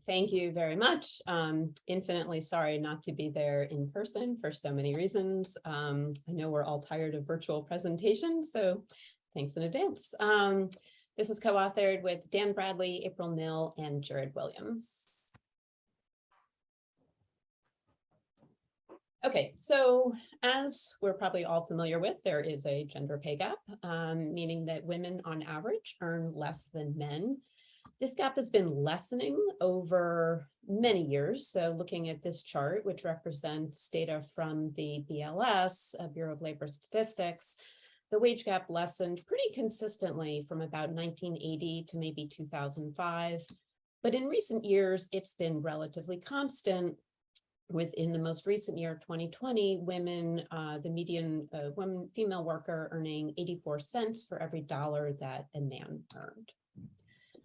Thank you very much. Infinitely sorry not to be there in person for so many reasons. I know we're all tired of virtual presentations, so thanks in advance. This is co-authored with Dan Bradley, April Nill, and Jared Williams. Okay, so as we're probably all familiar with, there is a gender pay gap, meaning that women on average earn less than men. This gap has been lessening over many years. So looking at this chart, which represents data from the BLS, Bureau of Labor Statistics, the wage gap lessened pretty consistently from about 1980 to maybe 2005. But in recent years, it's been relatively constant. Within the most recent year, 2020, women, the median female worker earning 84 cents for every dollar that a man earned.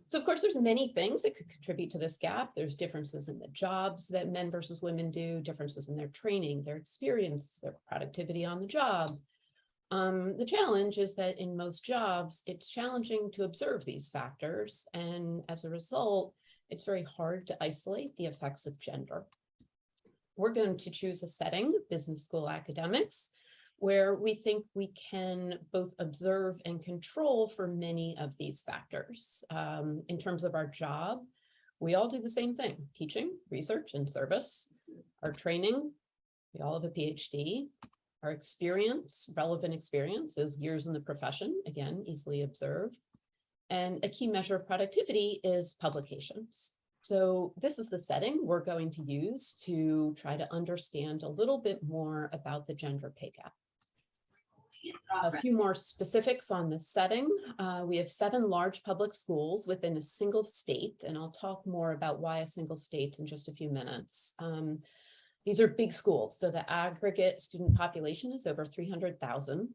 So of course, there's many things that could contribute to this gap. There's differences in the jobs that men versus women do, differences in their training, their experience, their productivity on the job. The challenge is that in most jobs, it's challenging to observe these factors. And as a result, it's very hard to isolate the effects of gender. We're going to choose a setting, business school academics, where we think we can both observe and control for many of these factors. In terms of our job, we all do the same thing: teaching, research, and service. Our training, we all have a PhD. Our experience, relevant experience, is years in the profession, again, easily observed. And a key measure of productivity is publications. So this is the setting we're going to use to try to understand a little bit more about the gender pay gap. A few more specifics on the setting. We have 7 large public schools within a single state, and I'll talk more about why a single state in just a few minutes. These are big schools, so the aggregate student population is over 300,000.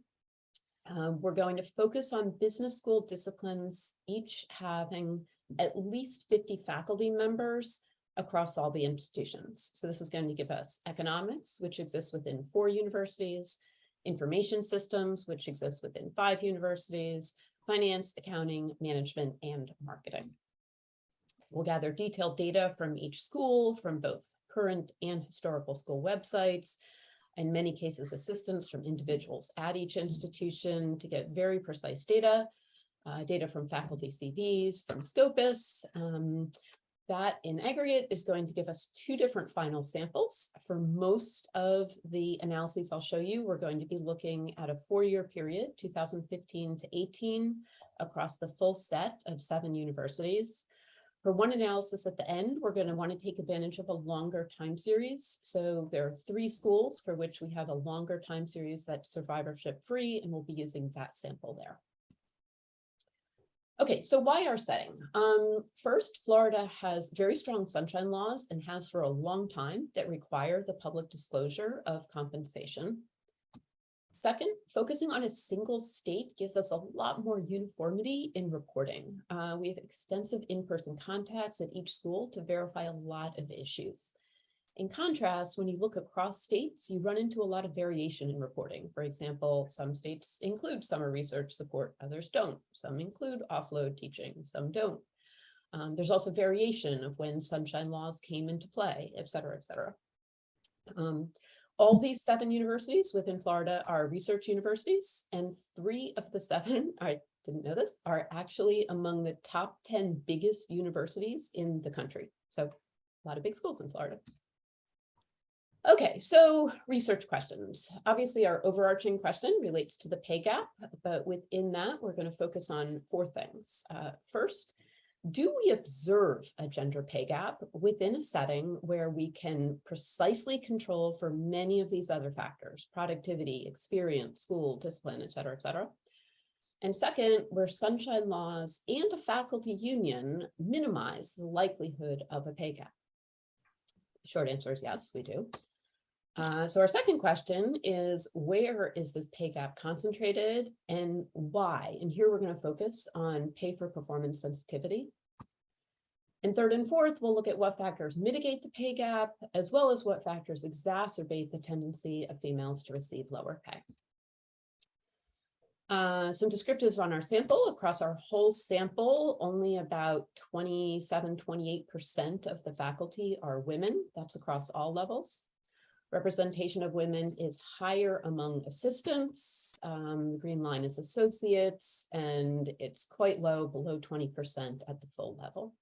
We're going to focus on business school disciplines, each having at least 50 faculty members across all the institutions. So this is going to give us economics, which exists within 4 universities, information systems, which exists within 5 universities, finance, accounting, management, and marketing. We'll gather detailed data from each school, from both current and historical school websites, in many cases assistance from individuals at each institution to get very precise data. Data from faculty CVs, from Scopus. That in aggregate is going to give us 2 different final samples. For most of the analyses I'll show you, we're going to be looking at a 4-year period, 2015 to 18, across the full set of 7 universities. For one analysis at the end, we're going to want to take advantage of a longer time series. So there are 3 schools for which we have a longer time series that's survivorship free, and we'll be using that sample there. Okay, so why our setting? First, Florida has very strong sunshine laws and has for a long time that require the public disclosure of compensation. Second, focusing on a single state gives us a lot more uniformity in reporting. We have extensive in-person contacts at each school to verify a lot of issues. In contrast, when you look across states, you run into a lot of variation in reporting. For example, some states include summer research support, others don't. Some include offload teaching, some don't. There's also variation of when sunshine laws came into play, et cetera, et cetera. All these 7 universities within Florida are research universities, and 3 of the 7, I didn't know this, are actually among the top 10 biggest universities in the country. So a lot of big schools in Florida. Okay, so research questions. Obviously, our overarching question relates to the pay gap, but within that, we're going to focus on 4 things. First, do we observe a gender pay gap within a setting where we can precisely control for many of these other factors: productivity, experience, school, discipline, et cetera, et cetera? And second, where sunshine laws and a faculty union minimize the likelihood of a pay gap? Short answer is yes, we do. So our second question is, where is this pay gap concentrated and why? And here we're going to focus on pay for performance sensitivity. And third and fourth, we'll look at what factors mitigate the pay gap, as well as what factors exacerbate the tendency of females to receive lower pay. Some descriptives on our sample. Across our whole sample, only about 28% of the faculty are women. That's across all levels. Representation of women is higher among assistants. The green line is associates, and it's quite low, below 20% at the full level.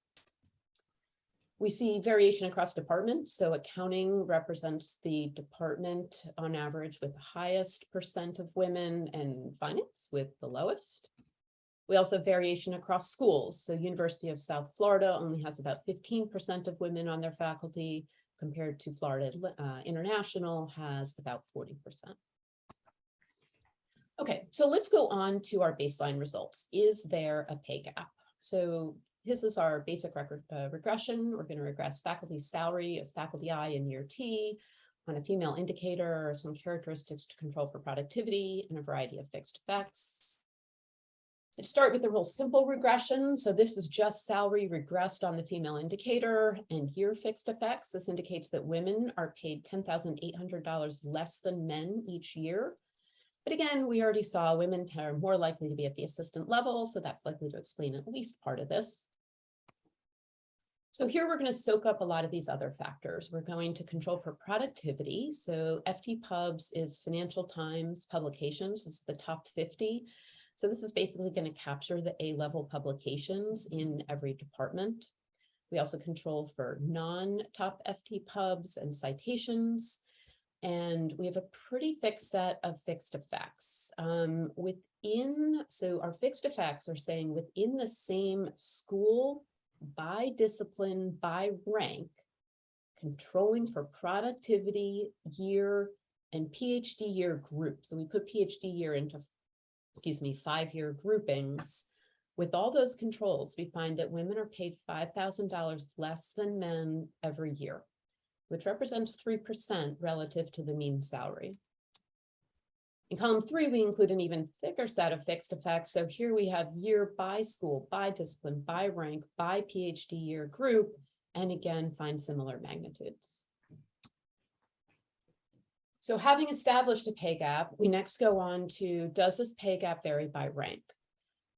We see variation across departments. So accounting represents the department on average with the highest percent of women, and finance with the lowest. We also have variation across schools. So University of South Florida only has about 15% of women on their faculty, compared to Florida International has about 40%. Okay, so let's go on to our baseline results. Is there a pay gap? So this is our basic regression. We're going to regress faculty salary of faculty I in year T on a female indicator, some characteristics to control for productivity, and a variety of fixed effects. Let's start with the real simple regression. So this is just salary regressed on the female indicator and year fixed effects. This indicates that women are paid $10,800 less than men each year. But again, we already saw women are more likely to be at the assistant level, so that's likely to explain at least part of this. So here we're going to soak up a lot of these other factors. We're going to control for productivity. So FT Pubs is Financial Times publications. This is the top 50. So this is basically going to capture the A-level publications in every department. We also control for non-top FT Pubs and citations. And we have a pretty fixed set of fixed effects. So our fixed effects are saying within the same school, by discipline, by rank, controlling for productivity year and PhD year group. So we put PhD year into 5-year groupings. With all those controls, we find that women are paid $5,000 less than men every year, which represents 3% relative to the mean salary. In column 3, we include an even thicker set of fixed effects. So here we have year by school, by discipline, by rank, by PhD year group, and again, find similar magnitudes. So having established a pay gap, we next go on to, does this pay gap vary by rank?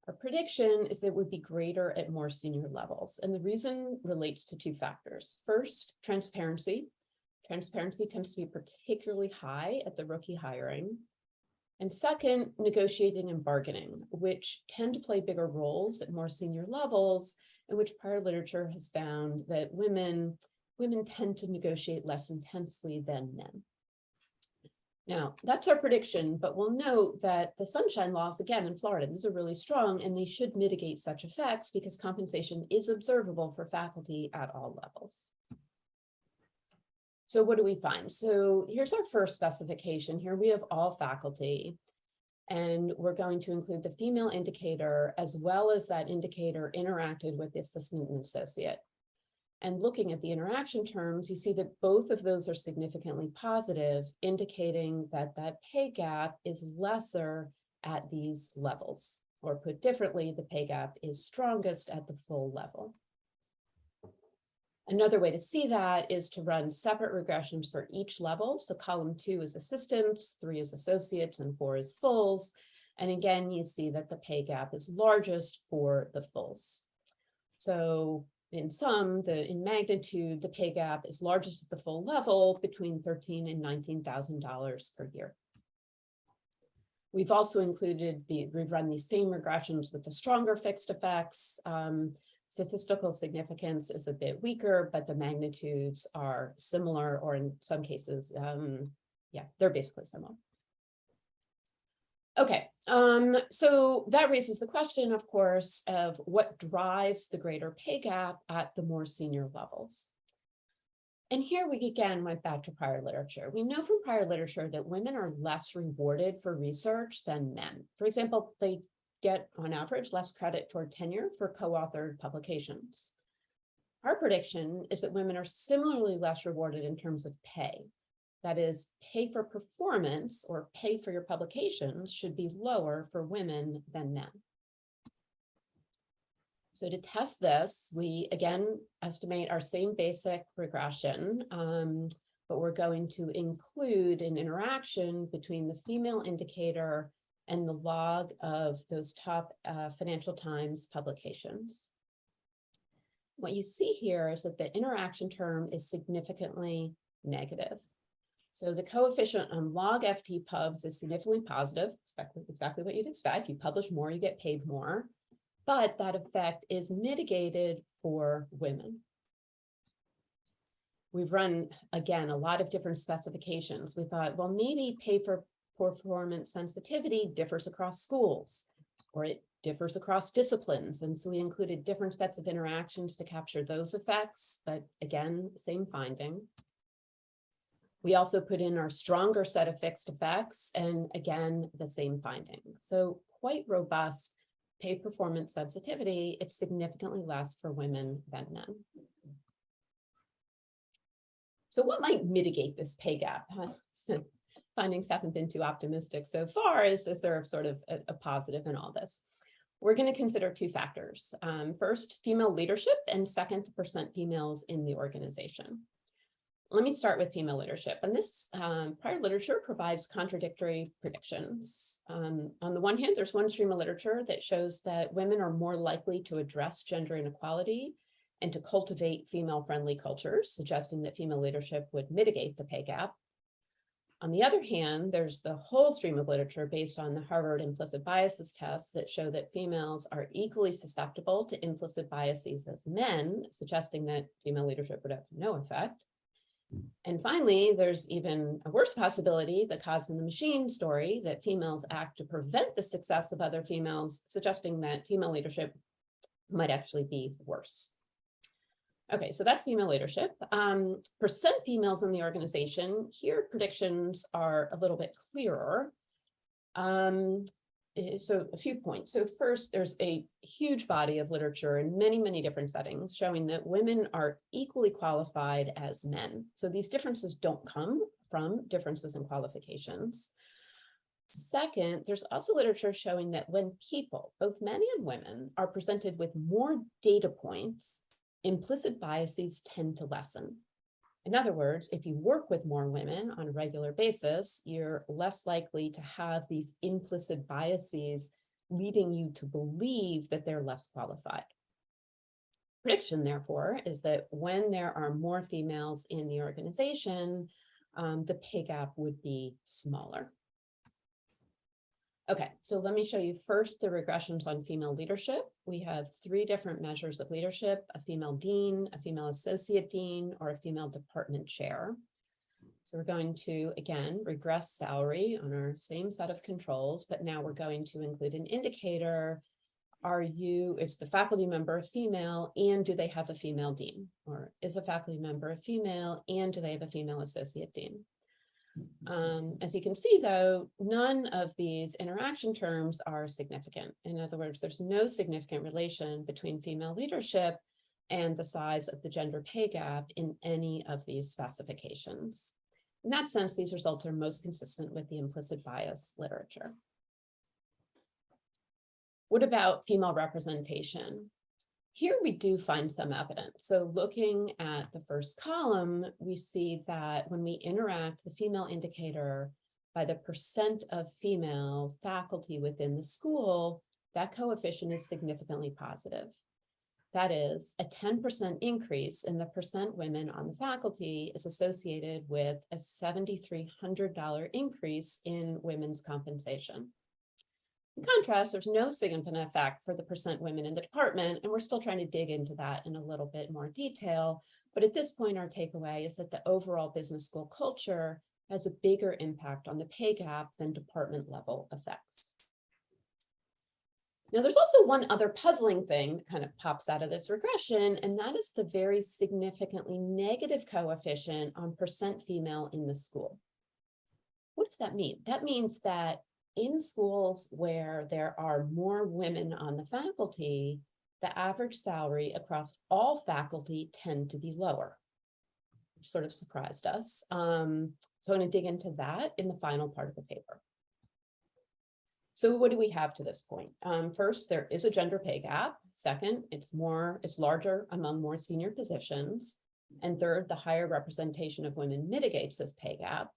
Our prediction is that it would be greater at more senior levels. And the reason relates to 2 factors. First, transparency. Transparency tends to be particularly high at the rookie hiring. And second, negotiating and bargaining, which tend to play bigger roles at more senior levels, in which prior literature has found that women tend to negotiate less intensely than men. Now, that's our prediction, but we'll note that the sunshine laws, again, in Florida, these are really strong, and they should mitigate such effects because compensation is observable for faculty at all levels. So what do we find? So here's our first specification. Here we have all faculty, and we're going to include the female indicator as well as that indicator interacted with the assistant and associate. And looking at the interaction terms, you see that both of those are significantly positive, indicating that that pay gap is lesser at these levels. Or put differently, the pay gap is strongest at the full level. Another way to see that is to run separate regressions for each level. So column 2 is assistants, 3 is associates, and 4 is fulls. And again, you see that the pay gap is largest for the fulls. So in sum, in magnitude, the pay gap is largest at the full level between $13,000 and $19,000 per year. We've also included we've run these same regressions with the stronger fixed effects. Statistical significance is a bit weaker, but the magnitudes are similar, or in some cases, they're basically similar. Okay, so that raises the question, of course, of what drives the greater pay gap at the more senior levels. And here we again went back to prior literature. We know from prior literature that women are less rewarded for research than men. For example, they get on average less credit toward tenure for co-authored publications. Our prediction is that women are similarly less rewarded in terms of pay. That is, pay for performance or pay for your publications should be lower for women than men. So to test this, we again estimate our same basic regression, but we're going to include an interaction between the female indicator and the log of those top Financial Times publications. What you see here is that the interaction term is significantly negative. So the coefficient on log FT pubs is significantly positive, exactly what you'd expect. You publish more, you get paid more, but that effect is mitigated for women. We've run, again, a lot of different specifications. We thought, well, maybe pay for performance sensitivity differs across schools, or it differs across disciplines. And so we included different sets of interactions to capture those effects, but again, same finding. We also put in our stronger set of fixed effects, and again, the same finding. So quite robust pay performance sensitivity. It's significantly less for women than men. So what might mitigate this pay gap? So findings haven't been too optimistic so far. Is there sort of a positive in all this? We're going to consider two factors. First, female leadership, and second, the percent females in the organization. Let me start with female leadership. And this prior literature provides contradictory predictions. On the one hand, there's one stream of literature that shows that women are more likely to address gender inequality and to cultivate female-friendly cultures, suggesting that female leadership would mitigate the pay gap. On the other hand, there's the whole stream of literature based on the Harvard implicit biases tests that show that females are equally susceptible to implicit biases as men, suggesting that female leadership would have no effect. And finally, there's even a worse possibility, the cogs in the machine story, that females act to prevent the success of other females, suggesting that female leadership might actually be worse. Okay, so that's female leadership. Percent females in the organization. Here, predictions are a little bit clearer. So a few points. So first, there's a huge body of literature in many, many different settings showing that women are equally qualified as men. So these differences don't come from differences in qualifications. Second, there's also literature showing that when people, both men and women, are presented with more data points, implicit biases tend to lessen. In other words, if you work with more women on a regular basis, you're less likely to have these implicit biases leading you to believe that they're less qualified. Prediction, therefore, is that when there are more females in the organization, the pay gap would be smaller. Okay, so let me show you first the regressions on female leadership. We have three different measures of leadership: a female dean, a female associate dean, or a female department chair. So we're going to, again, regress salary on our same set of controls, but now we're going to include an indicator. Is the faculty member a female, and do they have a female dean? Or is a faculty member a female, and do they have a female associate dean? As you can see, though, none of these interaction terms are significant. In other words, there's no significant relation between female leadership and the size of the gender pay gap in any of these specifications. In that sense, these results are most consistent with the implicit bias literature. What about female representation? Here we do find some evidence. So looking at the first column, we see that when we interact the female indicator by the percent of female faculty within the school, that coefficient is significantly positive. That is, a 10% increase in the percent women on the faculty is associated with a $7,300 increase in women's compensation. In contrast, there's no significant effect for the percent women in the department, and we're still trying to dig into that in a little bit more detail. But at this point, our takeaway is that the overall business school culture has a bigger impact on the pay gap than department level effects. Now, there's also one other puzzling thing that kind of pops out of this regression, and that is the very significantly negative coefficient on percent female in the school. What does that mean? That means that in schools where there are more women on the faculty, the average salary across all faculty tend to be lower, which sort of surprised us. So I'm going to dig into that in the final part of the paper. So what do we have to this point? First, there is a gender pay gap. Second, it's larger among more senior positions. And third, the higher representation of women mitigates this pay gap.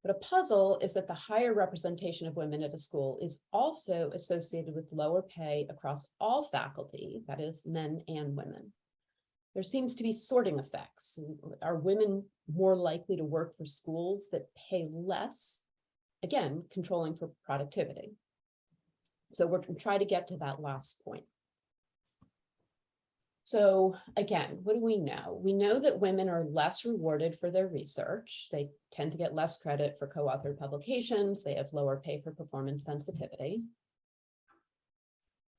But a puzzle is that the higher representation of women at a school is also associated with lower pay across all faculty, that is, men and women. There seems to be sorting effects. Are women more likely to work for schools that pay less? Again, controlling for productivity. So we're going to try to get to that last point. So again, what do we know? We know that women are less rewarded for their research. They tend to get less credit for co-authored publications. They have lower pay for performance sensitivity.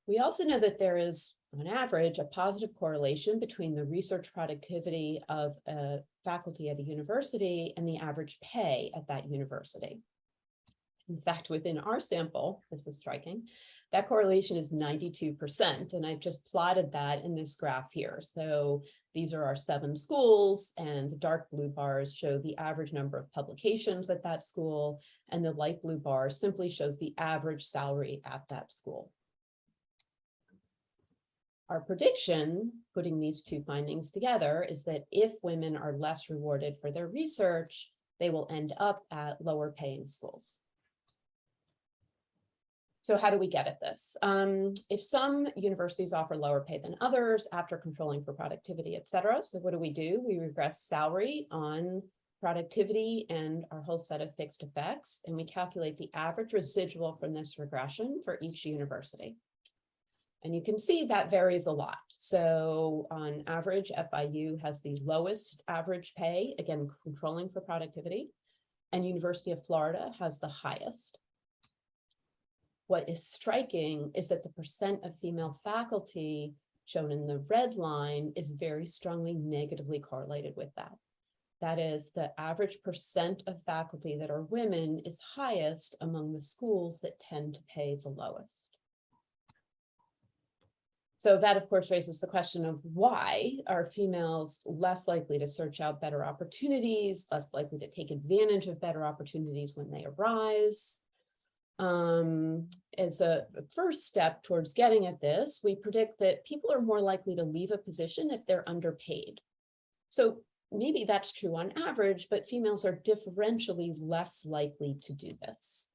We also know that there is, on average, a positive correlation between the research productivity of a faculty at a university and the average pay at that university. In fact, within our sample, this is striking, that correlation is 92%. And I've just plotted that in this graph here. So these are our 7 schools, and the dark blue bars show the average number of publications at that school, and the light blue bar simply shows the average salary at that school. Our prediction, putting these two findings together, is that if women are less rewarded for their research, they will end up at lower paying schools. So how do we get at this? If some universities offer lower pay than others after controlling for productivity, et cetera, so what do? We regress salary on productivity and our whole set of fixed effects, and we calculate the average residual from this regression for each university. And you can see that varies a lot. So on average, FIU has the lowest average pay, again, controlling for productivity, and University of Florida has the highest. What is striking is that the percent of female faculty shown in the red line is very strongly negatively correlated with that. That is, the average percent of faculty that are women is highest among the schools that tend to pay the lowest. So that, of course, raises the question of why are females less likely to search out better opportunities, less likely to take advantage of better opportunities when they arise? As a first step towards getting at this, we predict that people are more likely to leave a position if they're underpaid. So maybe that's true on average, but females are differentially less likely to do this.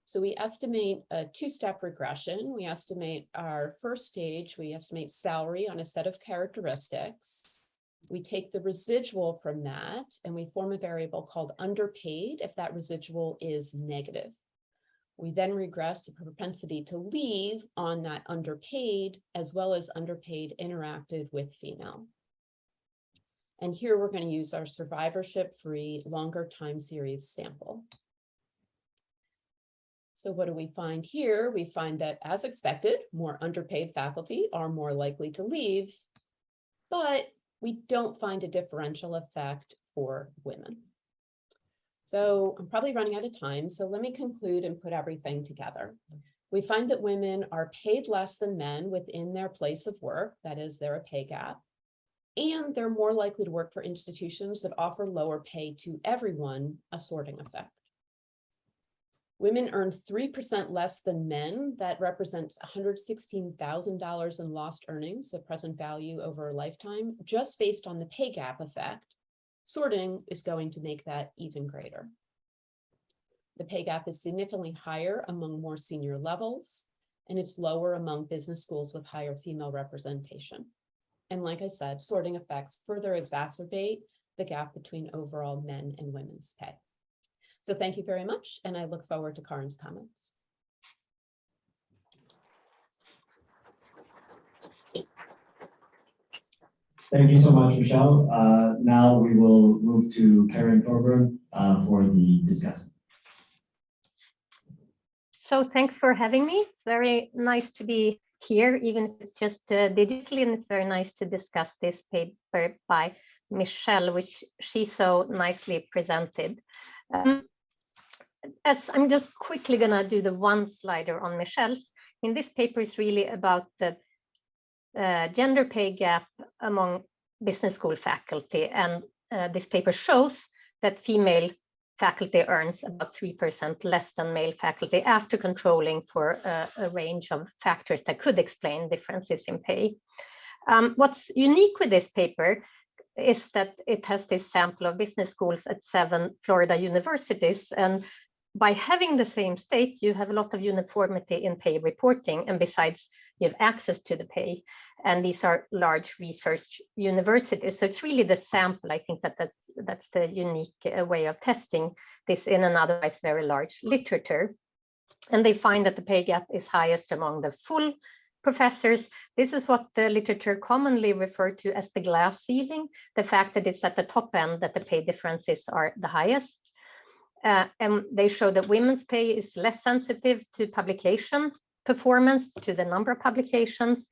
So we estimate a 2-step regression. We estimate our first stage, we estimate salary on a set of characteristics. We take the residual from that and we form a variable called underpaid if that residual is negative. We then regress the propensity to leave on that underpaid, as well as underpaid interactive with female. And here we're going to use our survivorship-free longer time series sample. So what do we find here? We find that, as expected, more underpaid faculty are more likely to leave, but we don't find a differential effect for women. So I'm probably running out of time, so let me conclude and put everything together. We find that women are paid less than men within their place of work, that is, they're a pay gap, and they're more likely to work for institutions that offer lower pay to everyone, a sorting effect. Women earn 3% less than men. That represents $116,000 in lost earnings, the present value over a lifetime, just based on the pay gap effect. Sorting is going to make that even greater. The pay gap is significantly higher among more senior levels, and it's lower among business schools with higher female representation. And like I said, sorting effects further exacerbate the gap between overall men and women's pay. So thank you very much, and I look forward to Karin's comments. Thank you so much, Michelle. Now we will move to Karin Thorburn for the discussion. So thanks for having me. It's very nice to be here, even if it's just digitally, and it's very nice to discuss this paper by Michelle, which she so nicely presented. As I'm just quickly gonna do the one slider on Michelle's, this paper is really about the gender pay gap among business school faculty, and this paper shows that female faculty earns about 3% less than male faculty after controlling for a range of factors that could explain differences in pay. What's unique with this paper is that it has this sample of business schools at 7 Florida universities. And by having the same state, you have a lot of uniformity in pay reporting. And besides, you have access to the pay. And these are large research universities. So it's really the sample. I think that's the unique way of testing this in an otherwise very large literature. And they find that the pay gap is highest among the full professors. This is what the literature commonly referred to as the glass ceiling, the fact that it's at the top end that the pay differences are the highest. And they show that women's pay is less sensitive to publication performance, to the number of publications,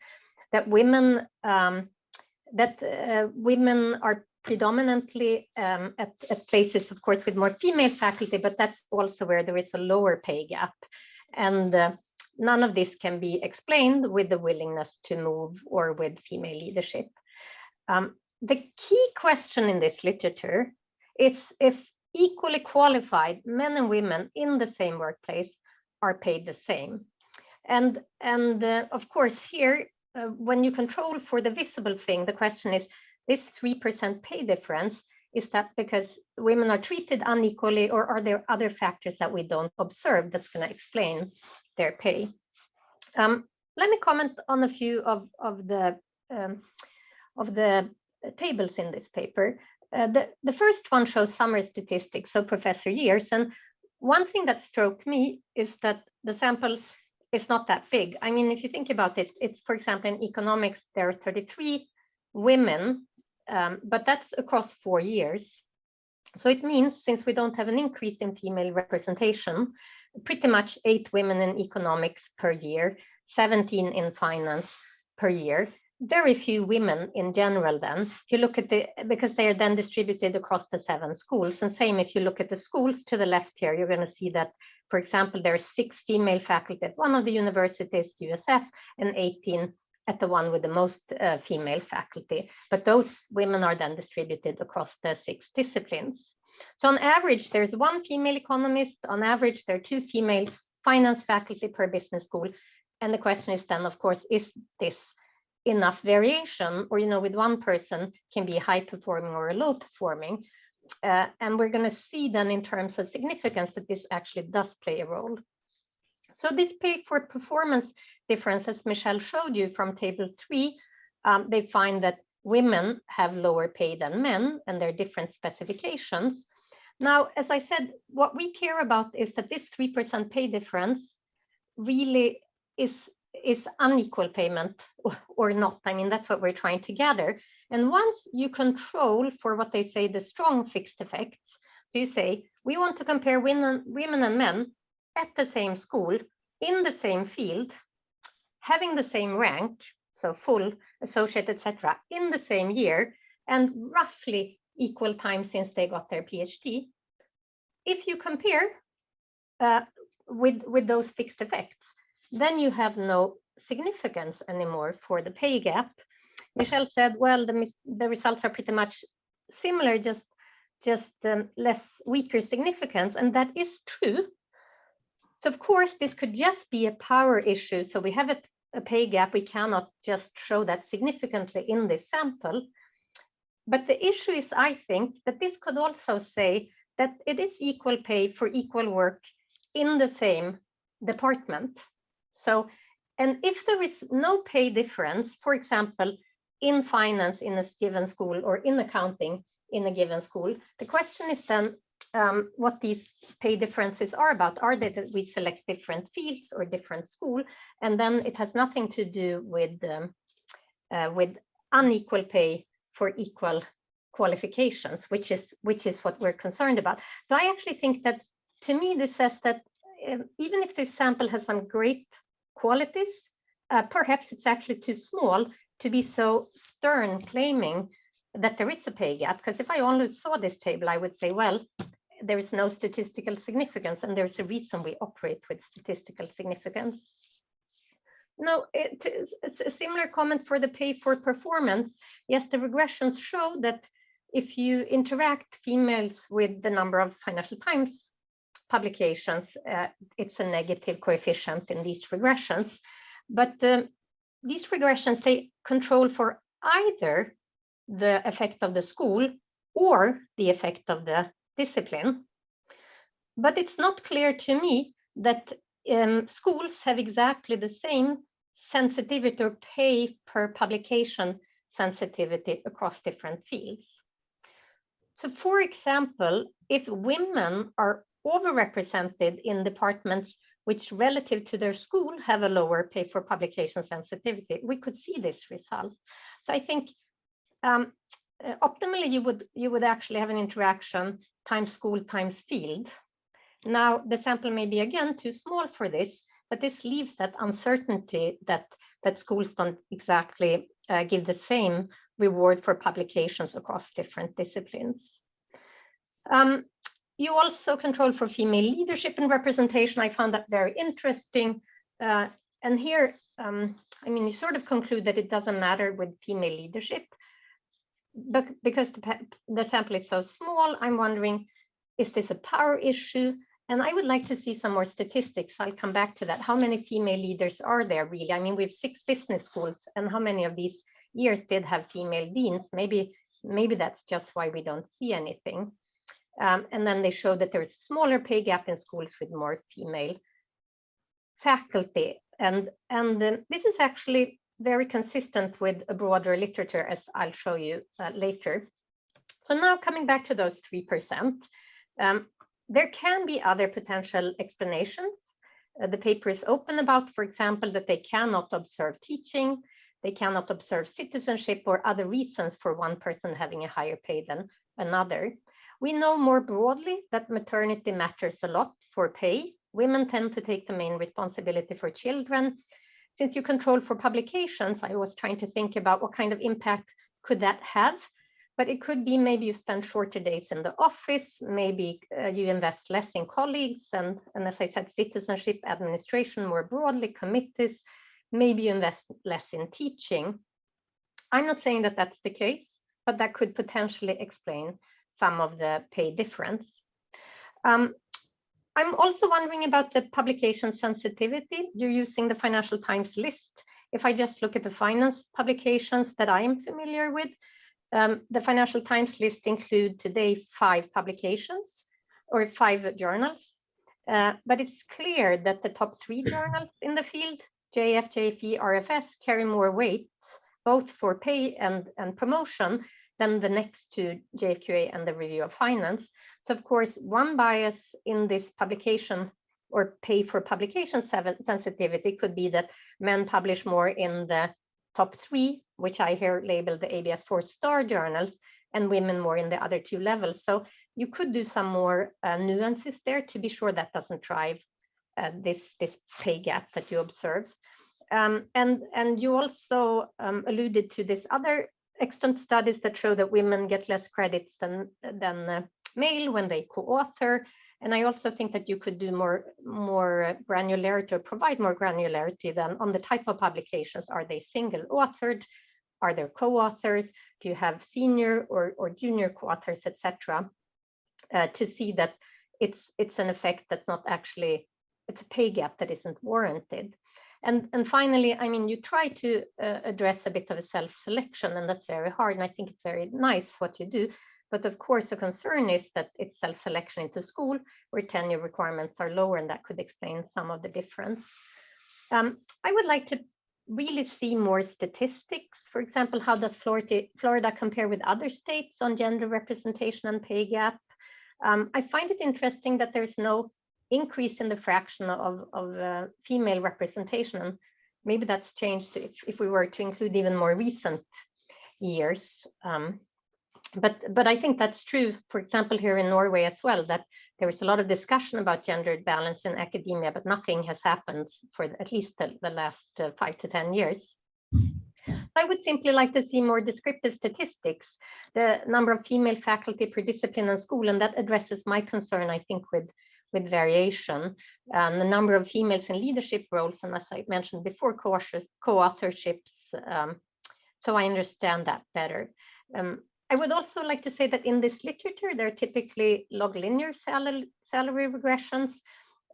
that women are predominantly at places, of course, with more female faculty, but that's also where there is a lower pay gap. And none of this can be explained with the willingness to move or with female leadership. The key question in this literature is if equally qualified men and women in the same workplace are paid the same. And of course, here, when you control for the visible thing, the question is, this 3% pay difference, is that because women are treated unequally, or are there other factors that we don't observe that's going to explain their pay? Let me comment on a few of the tables in this paper. The first one shows summary statistics, so professor years. And one thing that struck me is that the sample is not that big. I mean, if you think about it, it's, for example, in economics, there are 33 women, but that's across 4 years. So it means, since we don't have an increase in female representation, pretty much 8 women in economics per year, 17 in finance per year. Very few women in general then. If you look at because they are then distributed across the 7 schools. And same if you look at the schools to the left here, you're going to see that, for example, there are 6 female faculty at one of the universities, USF, and 18 at the one with the most female faculty. But those women are then distributed across the 6 disciplines. So on average, there's 1 female economist. On average, there are 2 female finance faculty per business school. And the question is then, of course, is this enough variation, or, you know, with one person can be high performing or a low performing? And we're going to see then in terms of significance that this actually does play a role. So this pay for performance difference, as Michelle showed you from table 3, they find that women have lower pay than men, and there are different specifications. Now, as I said, what we care about is that this 3% pay difference really is unequal payment or not. I mean, that's what we're trying to gather. And once you control for what they say the strong fixed effects, so you say, we want to compare women and men at the same school, in the same field, having the same rank, so full, associate, etc., in the same year, and roughly equal time since they got their PhD. If you compare with those fixed effects, then you have no significance anymore for the pay gap. Michelle said, well, the results are pretty much similar, just less weaker significance, and that is true. So of course, this could just be a power issue. So we have a pay gap. We cannot just show that significantly in this sample. But the issue is, I think, that this could also say that it is equal pay for equal work in the same department. So, and if there is no pay difference, for example, in finance in a given school or in accounting in a given school, the question is then what these pay differences are about. Are they that we select different fields or different school? And then it has nothing to do with unequal pay for equal qualifications, which is what we're concerned about. So I actually think that, to me, this says that even if this sample has some great qualities, perhaps it's actually too small to be so stern claiming that there is a pay gap. Because if I only saw this table, I would say, well, there is no statistical significance, and there's a reason we operate with statistical significance. No, it's a similar comment for the pay for performance. Yes, the regressions show that if you interact females with the number of Financial Times publications, it's a negative coefficient in these regressions. But these regressions, they control for either the effect of the school or the effect of the discipline. But it's not clear to me that schools have exactly the same sensitivity or pay per publication sensitivity across different fields. So for example, if women are overrepresented in departments which relative to their school have a lower pay for publication sensitivity, we could see this result. So I think optimally you would actually have an interaction times school times field. Now the sample may be again too small for this, but this leaves that uncertainty that schools don't exactly give the same reward for publications across different disciplines. You also control for female leadership and representation. I found that very interesting. And here, I mean, you sort of conclude that it doesn't matter with female leadership, but because the sample is so small, I'm wondering, is this a power issue? And I would like to see some more statistics. I'll come back to that. How many female leaders are there really? I mean, we have 6 business schools, and how many of these years did have female deans? Maybe that's just why we don't see anything. And then they show that there's a smaller pay gap in schools with more female faculty. And this is actually very consistent with a broader literature, as I'll show you later. So now coming back to those 3%, there can be other potential explanations. The paper is open about, for example, that they cannot observe teaching, they cannot observe citizenship or other reasons for one person having a higher pay than another. We know more broadly that maternity matters a lot for pay. Women tend to take the main responsibility for children. Since you control for publications, I was trying to think about what kind of impact could that have. But it could be maybe you spend shorter days in the office, maybe you invest less in colleagues, and as I said, citizenship, administration more broadly, committees, maybe you invest less in teaching. I'm not saying that that's the case, but that could potentially explain some of the pay difference. I'm also wondering about the publication sensitivity. You're using the Financial Times list. If I just look at the finance publications that I am familiar with, the Financial Times list include today 5 publications or 5 journals, but it's clear that the top 3 journals in the field, JF, JFE, RFS, carry more weight, both for pay and promotion, than the next 2, JFQA and the Review of Finance. So of course, one bias in this publication or pay for publication sensitivity could be that men publish more in the top 3, which I here labeled the ABS 4-star journals, and women more in the other 2 levels. So you could do some more nuances there to be sure that doesn't drive this pay gap that you observe. And you also alluded to this other extant studies that show that women get less credits than male when they co-author. And I also think that you could do more granularity or provide more granularity than on the type of publications. Are they single authored? Are there co-authors? Do you have senior or junior co-authors, etc.? To see that it's an effect that's not actually, it's a pay gap that isn't warranted. And finally, I mean, you try to address a bit of a self-selection, and that's very hard. And I think it's very nice what you do. But of course, the concern is that it's self-selection into school where tenure requirements are lower, and that could explain some of the difference. I would like to really see more statistics. For example, how does Florida compare with other states on gender representation and pay gap? I find it interesting that there's no increase in the fraction of female representation. And maybe that's changed if we were to include even more recent years. But I think that's true, for example, here in Norway as well, that there is a lot of discussion about gendered balance in academia, but nothing has happened for at least the last 5 to 10 years. I would simply like to see more descriptive statistics, the number of female faculty per discipline and school, and that addresses my concern, I think, with variation, the number of females in leadership roles, and as I mentioned before, co-authorships, so I understand that better. I would also like to say that in this literature, there are typically log linear salary regressions,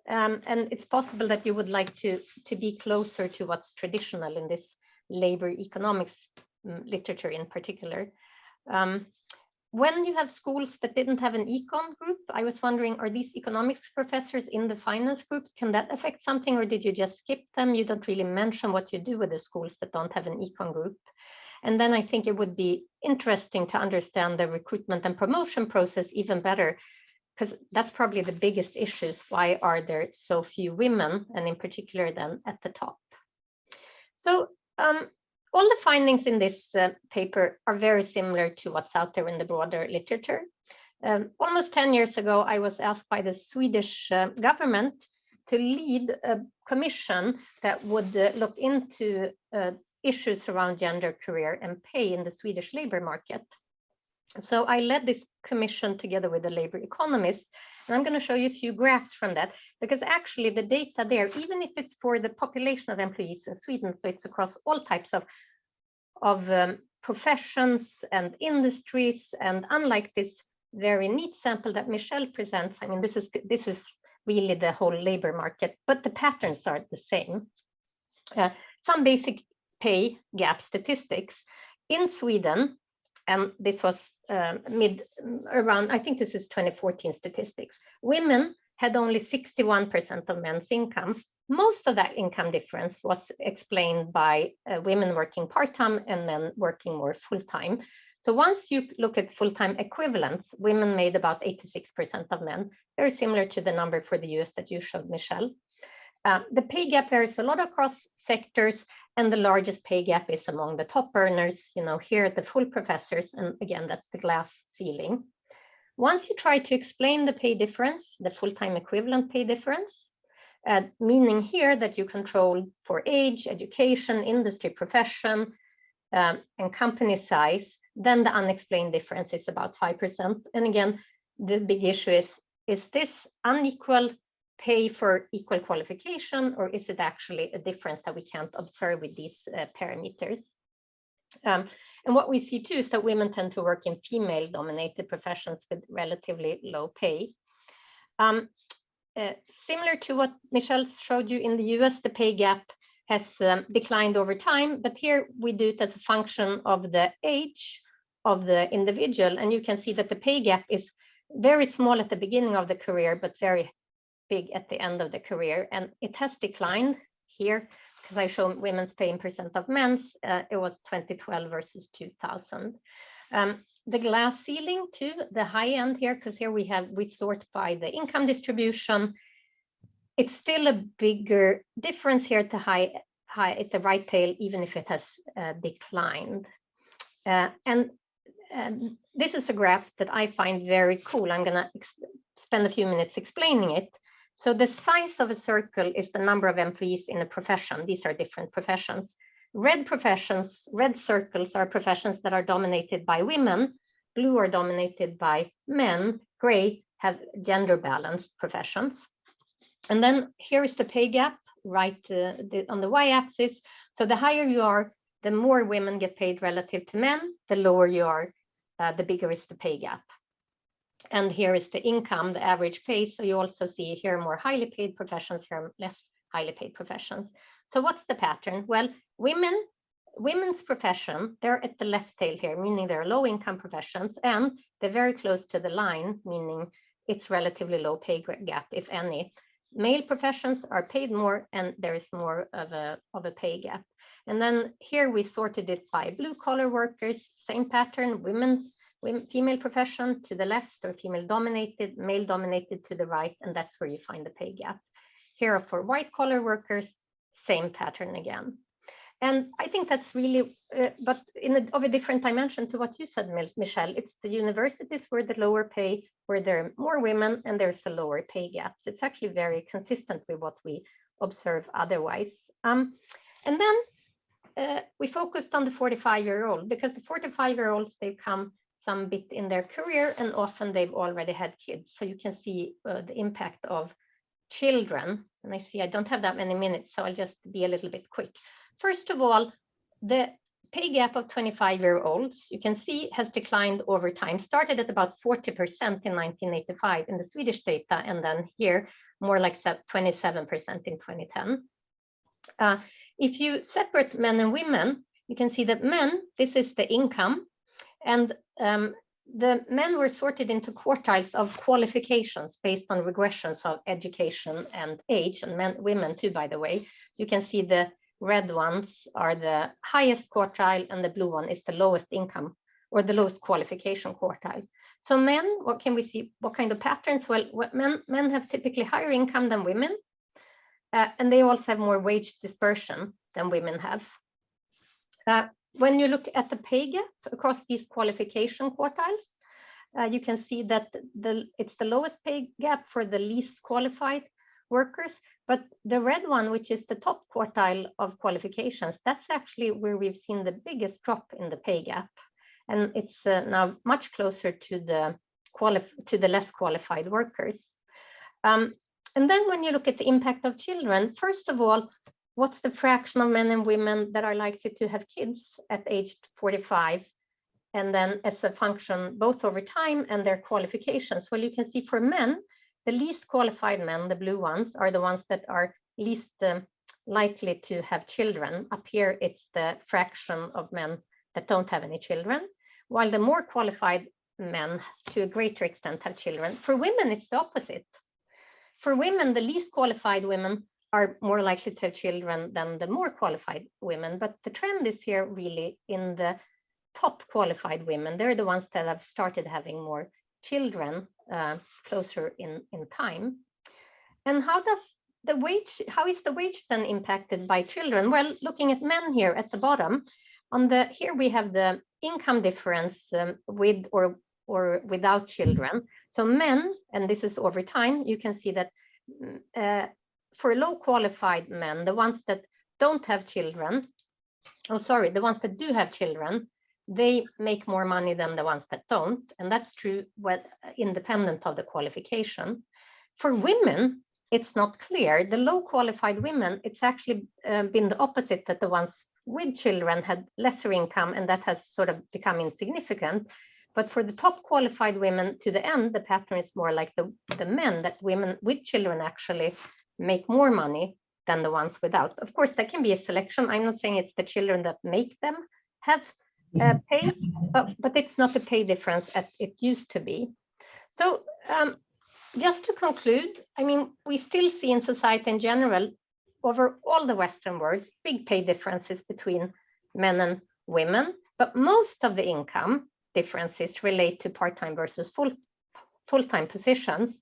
and it's possible that you would like to be closer to what's traditional in this labor economics literature in particular. When you have schools that didn't have an econ group, I was wondering, are these economics professors in the finance group? Can that affect something, or did you just skip them? You don't really mention what you do with the schools that don't have an econ group. And then I think it would be interesting to understand the recruitment and promotion process even better, because that's probably the biggest issues. Why are there so few women, and in particular then at the top? So all the findings in this paper are very similar to what's out there in the broader literature. Almost 10 years ago, I was asked by the Swedish government to lead a commission that would look into issues around gender, career, and pay in the Swedish labor market. So I led this commission together with a labor economist, and I'm going to show you a few graphs from that, because actually the data there, even if it's for the population of employees in Sweden, so it's across all types of professions and industries, and unlike this very neat sample that Michelle presents, I mean, this is really the whole labor market, but the patterns are the same. Some basic pay gap statistics in Sweden, and this was around, I think this is 2014 statistics. Women had only 61% of men's income. Most of that income difference was explained by women working part-time and men working more full-time. So once you look at full-time equivalents, women made about 86% of men, very similar to the number for the US that you showed, Michelle. The pay gap varies a lot across sectors, and the largest pay gap is among the top earners, you know, here at the full professors, and again, that's the glass ceiling. Once you try to explain the pay difference, the full-time equivalent pay difference, meaning here that you control for age, education, industry, profession, and company size, then the unexplained difference is about 5%. And again, the big issue is this unequal pay for equal qualification, or is it actually a difference that we can't observe with these parameters? And what we see too is that women tend to work in female-dominated professions with relatively low pay. Similar to what Michelle showed you in the US, the pay gap has declined over time, but here we do it as a function of the age of the individual. And you can see that the pay gap is very small at the beginning of the career, but very big at the end of the career. And it has declined here, because I show women's pay in percent of men's. It was 2012 versus 2000. The glass ceiling too, the high end here, because here we sort by the income distribution. It's still a bigger difference here at the high at the right tail, even if it has declined. And this is a graph that I find very cool. I'm going to spend a few minutes explaining it. So the size of a circle is the number of employees in a profession. These are different professions. Red professions, red circles are professions that are dominated by women. Blue are dominated by men. Gray have gender balanced professions. And then here is the pay gap right on the y-axis. So the higher you are, the more women get paid relative to men. The lower you are, the bigger is the pay gap. And here is the income, the average pay. So you also see here more highly paid professions, here less highly paid professions. So what's the pattern? Well, women's profession, they're at the left tail here, meaning they're low income professions, and they're very close to the line, meaning it's relatively low pay gap, if any. Male professions are paid more, and there is more of a pay gap. And then here we sorted it by blue collar workers, same pattern, female profession to the left, or female dominated, male dominated to the right, and that's where you find the pay gap. Here for white collar workers, same pattern again. And I think that's really, but of a different dimension to what you said, Michelle. It's the universities where the lower pay, where there are more women and there's a lower pay gap. So it's actually very consistent with what we observe otherwise. And then we focused on the 45-year-old, because the 45-year-olds, they've come some bit in their career, and often they've already had kids. So you can see the impact of children. And I see I don't have that many minutes, so I'll just be a little bit quick. First of all, the pay gap of 25-year-olds, you can see, has declined over time, started at about 40% in 1985 in the Swedish data, and then here, more like 27% in 2010. If you separate men and women, you can see that men, this is the income, And the men were sorted into quartiles of qualifications based on regressions of education and age, and women too, by the way. So you can see the red ones are the highest quartile and the blue one is the lowest income or the lowest qualification quartile. So men, what can we see? What kind of patterns? Well, men have typically higher income than women, and they also have more wage dispersion than women have. When you look at the pay gap across these qualification quartiles, you can see that it's the lowest pay gap for the least qualified workers, but the red one, which is the top quartile of qualifications, that's actually where we've seen the biggest drop in the pay gap. And it's now much closer to the less qualified workers. And then when you look at the impact of children, first of all, what's the fraction of men and women that are likely to have kids at age 45? And then as a function, both over time and their qualifications. Well, you can see for men, the least qualified men, the blue ones, are the ones that are least likely to have children. Up here, it's the fraction of men that don't have any children, while the more qualified men, to a greater extent, have children. For women, it's the opposite. For women, the least qualified women are more likely to have children than the more qualified women. But the trend is here really in the top qualified women. They're the ones that have started having more children closer in time. And how is the wage then impacted by children? Well, looking at men here at the bottom, here we have the income difference with or without children. So men, and this is over time, you can see that for low qualified men, the ones that don't have children, the ones that do have children, they make more money than the ones that don't. And that's true independent of the qualification. For women, it's not clear. The low qualified women, it's actually been the opposite, that the ones with children had lesser income, and that has sort of become insignificant. But for the top qualified women to the end, the pattern is more like the men, that women with children actually make more money than the ones without. Of course, that can be a selection. I'm not saying it's the children that make them have pay, but it's not a pay difference as it used to be. So just to conclude, I mean, we still see in society in general, over all the Western worlds, big pay differences between men and women, but most of the income differences relate to part-time versus full-time positions.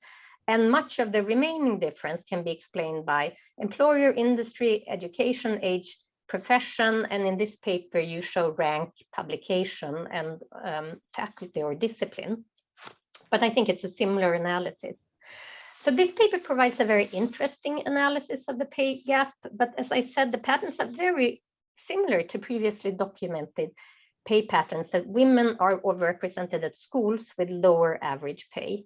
And much of the remaining difference can be explained by employer, industry, education, age, profession, and in this paper you show rank, publication, and faculty or discipline. But I think it's a similar analysis. So this paper provides a very interesting analysis of the pay gap, but as I said, the patterns are very similar to previously documented pay patterns, that women are overrepresented at schools with lower average pay.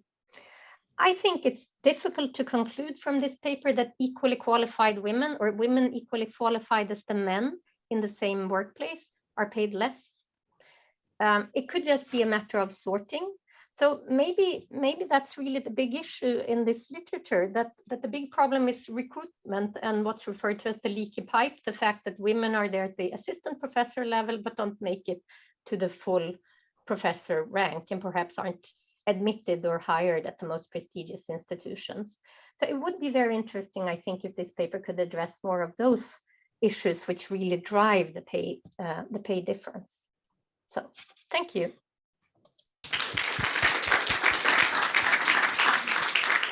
I think it's difficult to conclude from this paper that equally qualified women or women equally qualified as the men in the same workplace are paid less. It could just be a matter of sorting. So maybe that's really the big issue in this literature, that the big problem is recruitment and what's referred to as the leaky pipe, the fact that women are there at the assistant professor level, but don't make it to the full professor rank and perhaps aren't admitted or hired at the most prestigious institutions. So it would be very interesting, I think, if this paper could address more of those issues which really drive the pay difference. So thank you.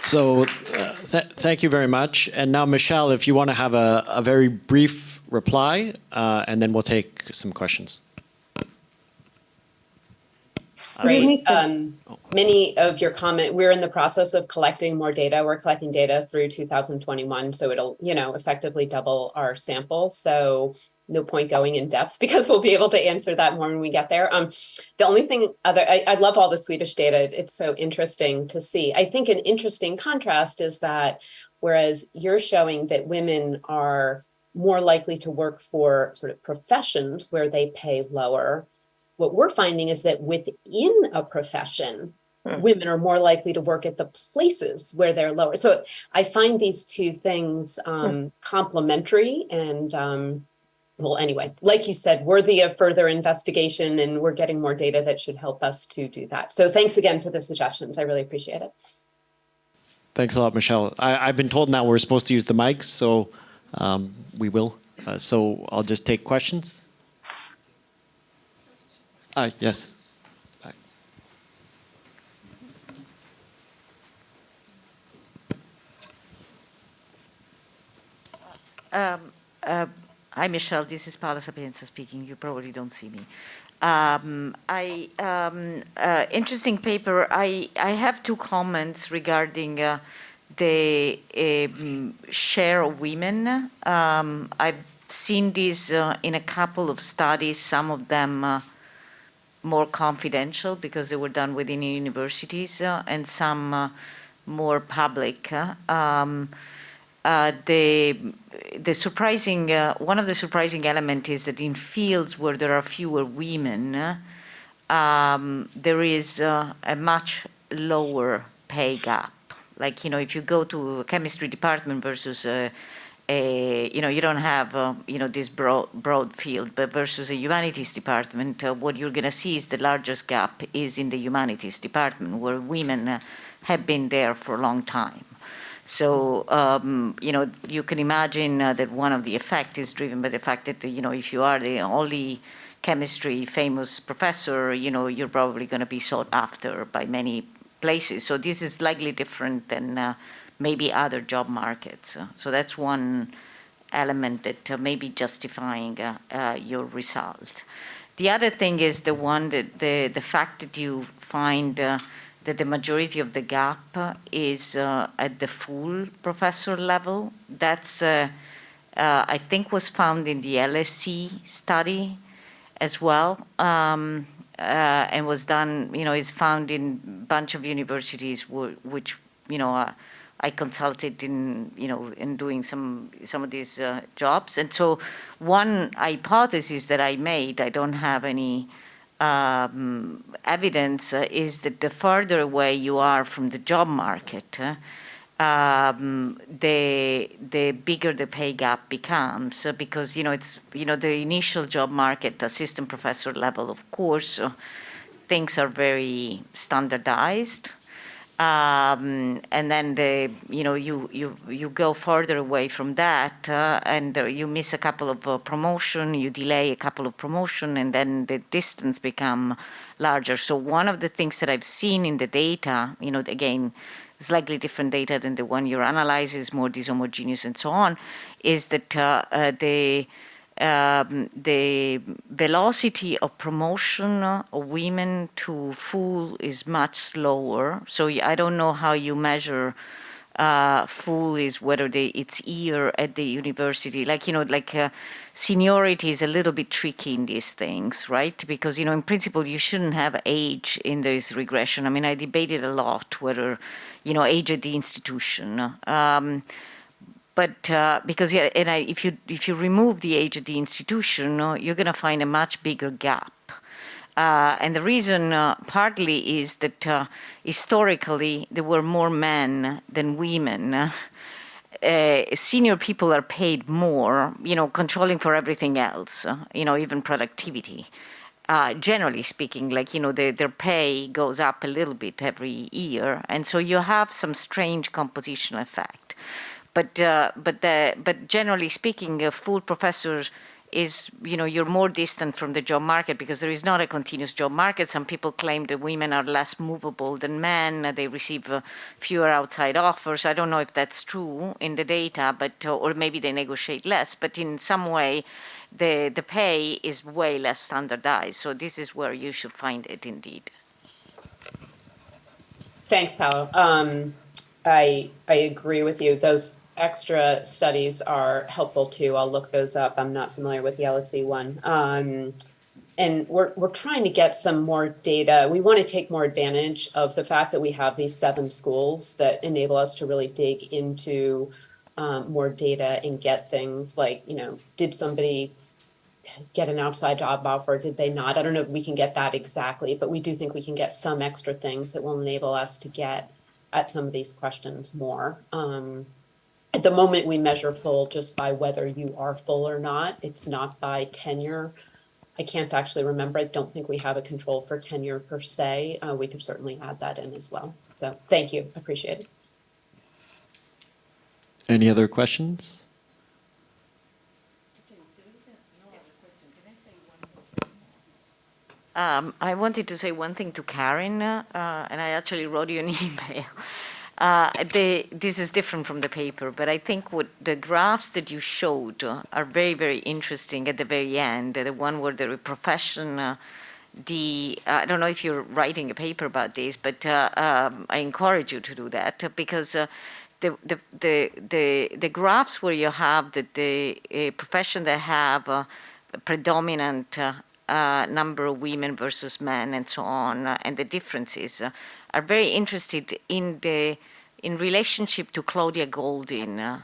So thank you very much. And now, Michelle, if you want to have a very brief reply, and then we'll take some questions. Great. Many of your comment, we're in the process of collecting more data. We're collecting data through 2021, so it'll, effectively double our sample. So no point going in depth because we'll be able to answer that more when we get there. The only thing I love all the Swedish data. It's so interesting to see. I think an interesting contrast is that whereas you're showing that women are more likely to work for sort of professions where they pay lower, what we're finding is that within a profession, women are more likely to work at the places where they're lower. So I find these two things complementary and well, anyway, like you said, worthy of further investigation, and we're getting more data that should help us to do that. So thanks again for the suggestions. I really appreciate it. Thanks a lot, Michelle. I've been told now we're supposed to use the mics, so we will. So I'll just take questions. Yes. Hi, Michelle. This is Paola Sapienza speaking. You probably don't see me. Interesting paper. I have two comments regarding the share of women. I've seen this in a couple of studies, some of them more confidential because they were done within universities, and some more public. The surprising, one of the surprising elements is that in fields where there are fewer women, there is a much lower pay gap. Like, you know, if you go to a chemistry department versus you don't have, this broad field, but versus a humanities department, what you're going to see is the largest gap is in the humanities department, where women have been there for a long time. So, you can imagine that one of the effects is driven by the fact that, if you are the only chemistry famous professor, you're probably going to be sought after by many places. So this is slightly different than maybe other job markets. So that's one element that may be justifying your result. The other thing is the one that the fact that you find that the majority of the gap is at the full professor level. That's, I think, was found in the LSE study as well, and was done, is found in a bunch of universities which, I consulted in, in doing some of these jobs. And so one hypothesis that I made, I don't have any evidence, is that the further away you are from the job market, the bigger the pay gap becomes, because it's the initial job market, assistant professor level, of course, things are very standardized. And then you go further away from that, and you miss a couple of promotion, you delay a couple of promotion, and then the distance become larger. So one of the things that I've seen in the data, again, slightly different data than the one you're analyzing, is more dishomogeneous and so on, is that the velocity of promotion of women to full is much slower. So I don't know how you measure full, is whether it's year at the university. Seniority is a little bit tricky in these things, right? Because, in principle, you shouldn't have age in this regression. I mean, I debated a lot whether, age at the institution. But because if you remove the age of the institution, you're going to find a much bigger gap. And the reason partly is that historically there were more men than women. Senior people are paid more, controlling for everything else, even productivity. Generally speaking, their pay goes up a little bit every year, and so you have some strange compositional effect. But generally speaking, a full professor is, you're more distant from the job market because there is not a continuous job market. Some people claim that women are less movable than men. They receive fewer outside offers. I don't know if that's true in the data, but or maybe they negotiate less. But in some way, the pay is way less standardized. So this is where you should find it indeed. Thanks, Paolo. I agree with you. Those extra studies are helpful too. I'll look those up. I'm not familiar with the LSE one. And we're trying to get some more data. We want to take more advantage of the fact that we have these 7 schools that enable us to really dig into more data and get things like, did somebody get an outside job offer? Did they not? I don't know if we can get that exactly, but we do think we can get some extra things that will enable us to get at some of these questions more. At the moment, we measure full just by whether you are full or not. It's not by tenure. I can't actually remember. I don't think we have a control for tenure per se. We could certainly add that in as well. So thank you. Appreciate it. Any other questions? I wanted to say one thing to Karin, and I actually wrote you an email. This is different from the paper, but I think what the graphs that you showed are very, very interesting at the very end. The one where the profession, I don't know if you're writing a paper about this, but I encourage you to do that because the graphs where you have the profession that have a predominant number of women versus men and so on, and the differences are very interested in relationship to Claudia Goldin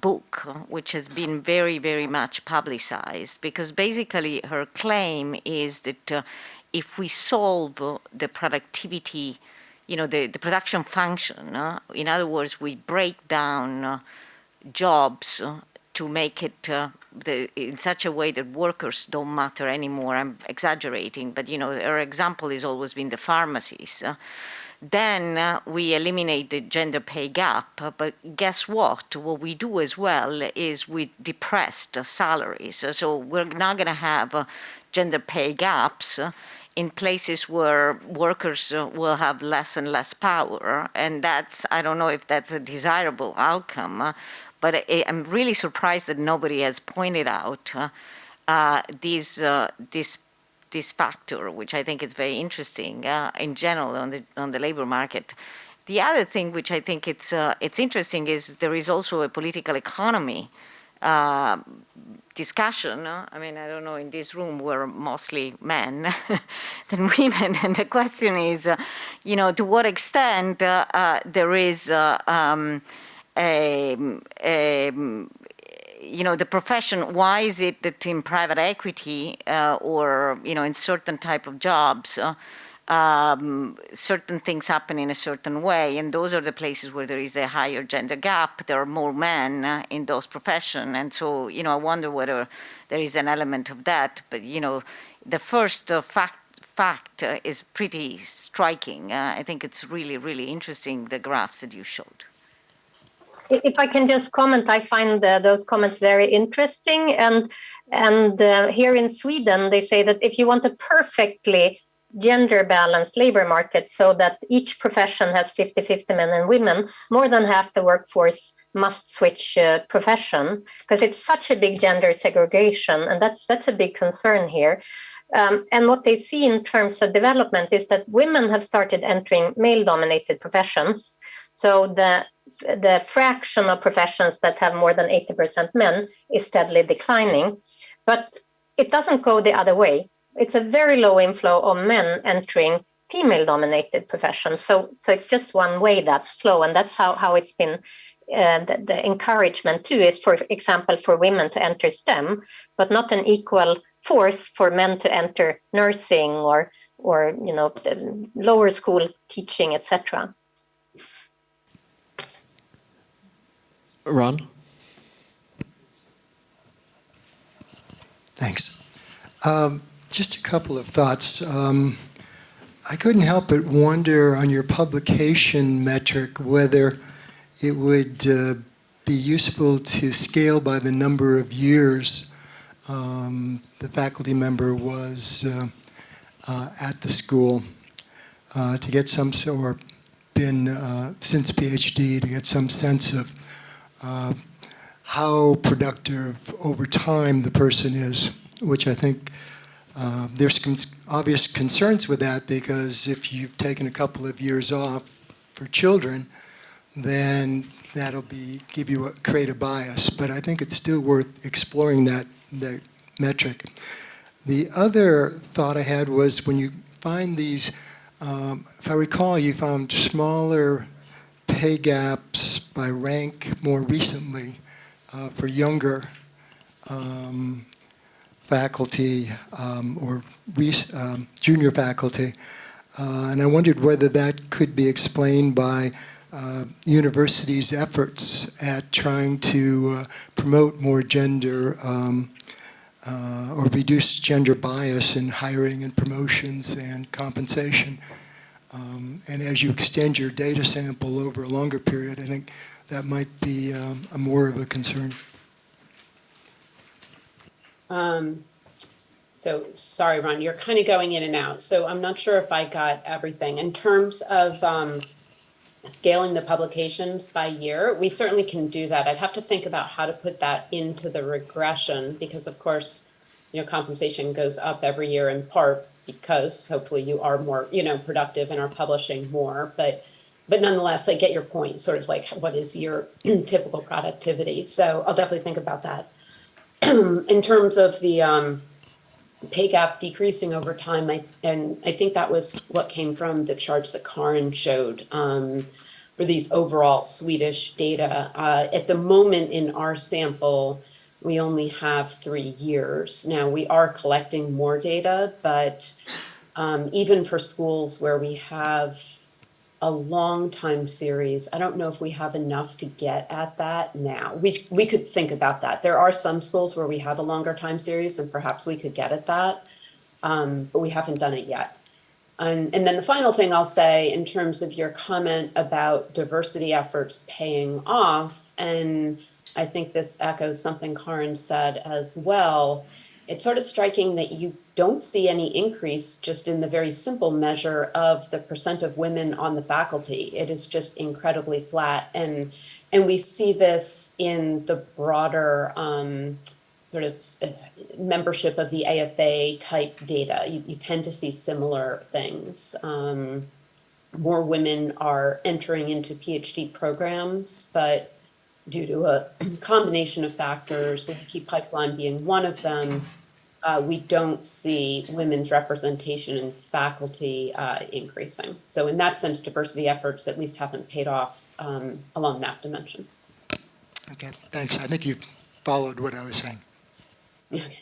book, which has been very, very much publicized, because basically her claim is that if we solve the productivity, the production function, in other words, we break down jobs to make it in such a way that workers don't matter anymore. I'm exaggerating, but our example has always been the pharmacies. Then we eliminate the gender pay gap, but guess what? What we do as well is we depress the salaries. So we're not going to have gender pay gaps in places where workers will have less and less power. And I don't know if that's a desirable outcome, but I'm really surprised that nobody has pointed out this factor, which I think is very interesting in general on the labor market. The other thing which I think it's interesting is there is also a political economy discussion. I mean, I don't know, in this room we're mostly men than women, and the question is, to what extent there is the profession, why is it that in private equity or, in certain type of jobs, certain things happen in a certain way, and those are the places where there is a higher gender gap. There are more men in those professions, and so, I wonder whether there is an element of that. But, the first fact is pretty striking. I think it's really, really interesting, the graphs that you showed. If I can just comment, I find those comments very interesting. And here in Sweden, they say that if you want a perfectly gender balanced labor market so that each profession has 50-50 men and women, more than half the workforce must switch profession, because it's such a big gender segregation, and that's a big concern here. And what they see in terms of development is that women have started entering male-dominated professions. So the fraction of professions that have more than 80% men is steadily declining, but it doesn't go the other way. It's a very low inflow of men entering female-dominated professions. So it's just one way, that flow, and that's how it's been. The encouragement too is, for example, for women to enter STEM, but not an equal force for men to enter nursing or lower school teaching, etc. Ron? Thanks. Just a couple of thoughts. I couldn't help but wonder on your publication metric whether it would be useful to scale by the number of years the faculty member was at the school to get some, or been since PhD, to get some sense of how productive over time the person is, which I think there's obvious concerns with that, because if you've taken a couple of years off for children, then that'll create a bias. But I think it's still worth exploring that metric. The other thought I had was, when you find these, if I recall, you found smaller pay gaps by rank more recently for younger faculty or junior faculty. And I wondered whether that could be explained by universities' efforts at trying to promote more gender or reduce gender bias in hiring and promotions and compensation. And as you extend your data sample over a longer period, I think that might be a more of a concern. So sorry, Ron, you're kind of going in and out. So I'm not sure if I got everything. In terms of scaling the publications by year, we certainly can do that. I'd have to think about how to put that into the regression because, of course, compensation goes up every year in part because hopefully you are more, productive and are publishing more. But nonetheless, I get your point, sort of like what is your typical productivity? So I'll definitely think about that. In terms of the pay gap decreasing over time, I think that was what came from the charts that Karin showed for these overall Swedish data. At the moment in our sample, we only have 3 years. Now we are collecting more data, but even for schools where we have a long time series, I don't know if we have enough to get at that now. We could think about that. There are some schools where we have a longer time series and perhaps we could get at that, but we haven't done it yet. And then the final thing I'll say in terms of your comment about diversity efforts paying off, and I think this echoes something Karin said as well, it's sort of striking that you don't see any increase just in the very simple measure of the percent of women on the faculty. It is just incredibly flat. And we see this in the broader sort of membership of the AFA type data. You tend to see similar things. More women are entering into PhD programs, but due to a combination of factors, the key pipeline being one of them, we don't see women's representation in faculty increasing. So in that sense, diversity efforts at least haven't paid off along that dimension. Okay, thanks. I think you've followed what I was saying. Okay.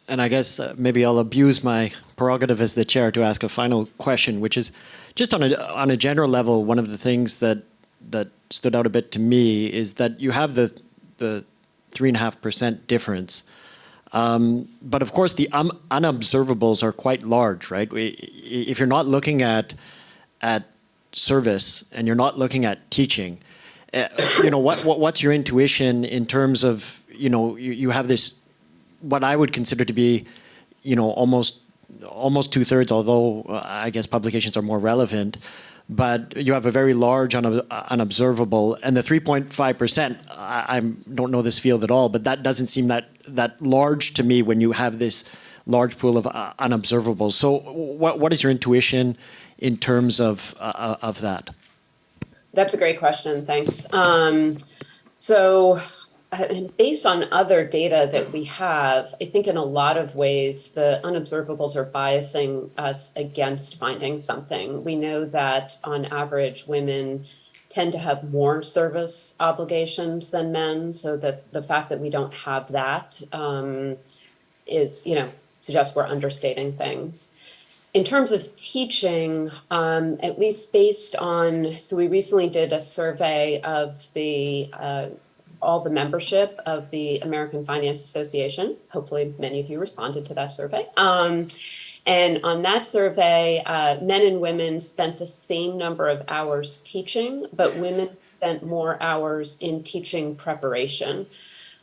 And I guess maybe I'll abuse my prerogative as the chair to ask a final question, which is just on a general level, one of the things that stood out a bit to me is that you have the 3.5% difference. But of course, the unobservables are quite large, right? If you're not looking at service and you're not looking at teaching, what's your intuition in terms of, you have this, what I would consider to be, almost 2/3, although I guess publications are more relevant, but you have a very large unobservable, and the 3.5%, I don't know this field at all, but that doesn't seem that large to me when you have this large pool of unobservables. So what is your intuition in terms of that? That's a great question, thanks. So based on other data that we have, I think in a lot of ways, the unobservables are biasing us against finding something. We know that on average, women tend to have more service obligations than men. So that the fact that we don't have that is, suggests we're understating things. In terms of teaching, at least based on, so we recently did a survey of all the membership of the American Finance Association. Hopefully many of you responded to that survey. And on that survey, men and women spent the same number of hours teaching, but women spent more hours in teaching preparation,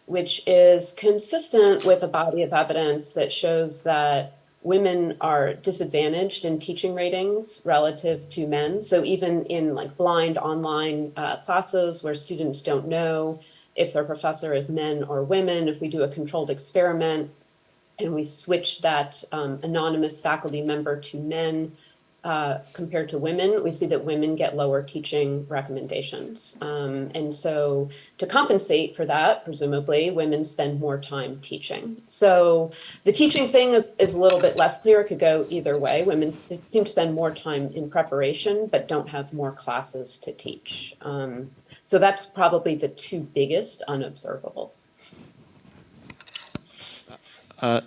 which is consistent with a body of evidence that shows that women are disadvantaged in teaching ratings relative to men. So even in like blind online classes where students don't know if their professor is men or women, if we do a controlled experiment and we switch that anonymous faculty member to men compared to women, we see that women get lower teaching recommendations. And so to compensate for that, presumably, women spend more time teaching. So the teaching thing is a little bit less clear. It could go either way. Women seem to spend more time in preparation, but don't have more classes to teach. So that's probably the two biggest unobservables.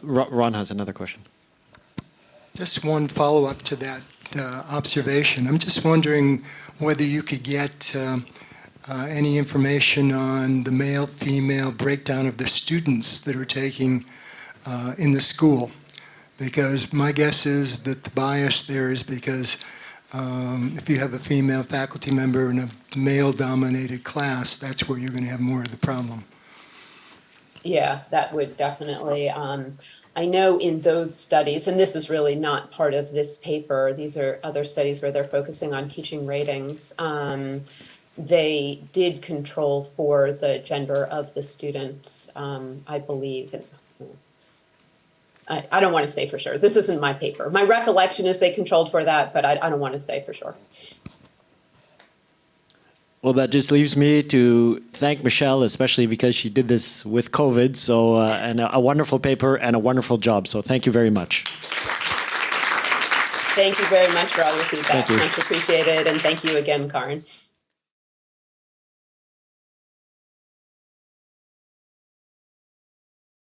Ron has another question. Just one follow-up to that. observation. I'm just wondering whether you could get any information on the male-female breakdown of the students that are taking in the school. Because my guess is that the bias there is because if you have a female faculty member in a male-dominated class, that's where you're going to have more of the problem. Yeah, that would definitely, I know in those studies, and this is really not part of this paper, these are other studies where they're focusing on teaching ratings. They did control for the gender of the students, I believe. I don't want to say for sure. This isn't my paper. My recollection is they controlled for that, but I don't want to say for sure. Well, that just leaves me to thank Michelle, especially because she did this with COVID. So, and a wonderful paper and a wonderful job. So thank you very much. Thank you very much for all your feedback. Thank you. Much appreciated. And thank you again, Karin.